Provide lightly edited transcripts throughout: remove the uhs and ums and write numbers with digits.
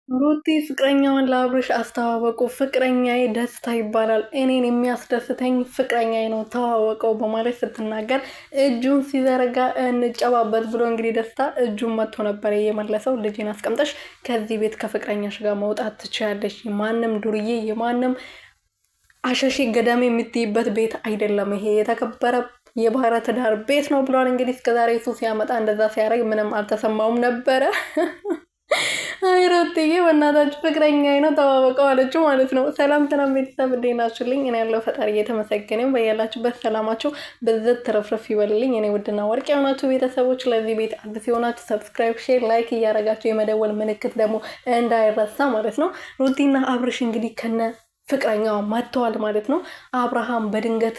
ሩቲ ፍቅረኛዋን ለአብርሽ አስተዋወቁ። ፍቅረኛዬ ደስታ ይባላል፣ እኔን የሚያስደስተኝ ፍቅረኛዬ ነው ተዋወቀው በማለት ስትናገር እጁን ሲዘረጋ እንጨባበት ብሎ እንግዲህ ደስታ እጁን መጥቶ ነበር የመለሰው። ልጅን አስቀምጠሽ ከዚህ ቤት ከፍቅረኛሽ ጋር መውጣት ትችያለሽ። የማንም ዱርዬ የማንም አሸሼ ገዳሜ የምትይበት ቤት አይደለም፣ ይሄ የተከበረ የባህረ ትዳር ቤት ነው ብሏል። እንግዲህ እስከዛሬ እሱ ሲያመጣ እንደዛ ሲያደርግ ምንም አልተሰማውም ነበረ። አይ ሩትዬ በእናታችሁ ፍቅረኛዬ ነው ተዋወቀው አለችው ማለት ነው። ሰላም ሰላም ቤተሰብ እንዴት ናችሁልኝ? እኔ ያለው ፈጣሪ እየተመሰገነ በያላችሁበት ሰላማችሁ በዘት ተረፍረፍ ይበልልኝ። እኔ ውድና ወርቅ የሆናችሁ ቤተሰቦች ለዚህ ቤት አዲስ የሆናችሁ ሰብስክራይብ፣ ሼር፣ ላይክ እያደረጋችሁ የመደወል ምልክት ደግሞ እንዳይረሳ ማለት ነው። ሩቲና አብርሽ እንግዲህ ከነ ፍቅረኛው መጥተዋል ማለት ነው። አብርሃም በድንገት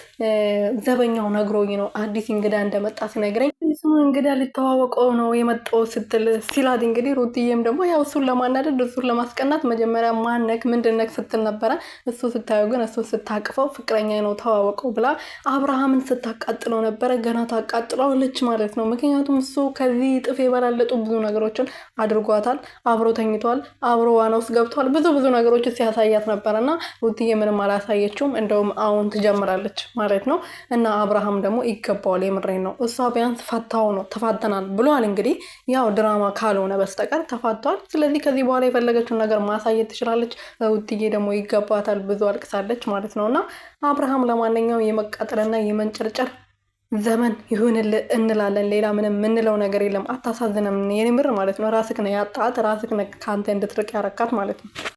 ዘበኛው ነግሮኝ ነው አዲስ እንግዳ እንደመጣ ሲነግረኝ እሱ እንግዳ ሊተዋወቀው ነው የመጣው ስትል ሲላት እንግዲህ ሩትዬም ደግሞ ያው እሱን ለማናደድ እሱን ለማስቀናት መጀመሪያ ማነክ ምንድነክ ስትል ነበረ። እሱ ስታየው ግን እሱ ስታቅፈው ፍቅረኛ ነው ተዋወቀው ብላ አብርሃምን ስታቃጥለው ነበረ። ገና ታቃጥለዋለች ማለት ነው። ምክንያቱም እሱ ከዚህ ጥፍ የበላለጡ ብዙ ነገሮችን አድርጓታል። አብሮ ተኝቷል፣ አብሮ ዋና ውስጥ ገብቷል። ብዙ ነገሮችን ሲያሳያት ነበረና ሩትዬ ምንም አላሳየችውም። እንደውም አሁን ትጀምራለች ማለት ነው። እና አብርሃም ደግሞ ይገባዋል፣ የምሬን ነው። እሷ ቢያንስ ፈታው ነው ተፋተናል ብሏል። እንግዲህ ያው ድራማ ካልሆነ በስተቀር ተፋቷል። ስለዚህ ከዚህ በኋላ የፈለገችውን ነገር ማሳየት ትችላለች። ሩትዬ ደግሞ ይገባታል፣ ብዙ አልቅሳለች ማለት ነው። እና አብርሃም ለማንኛውም የመቃጠልና የመንጨርጨር ዘመን ይሁንል እንላለን። ሌላ ምንም የምንለው ነገር የለም። አታሳዝንም የኔ ምር ማለት ነው። ራስክ ነው ያጣት፣ ራስክ ነው ከአንተ እንድትርቅ ያረካት ማለት ነው።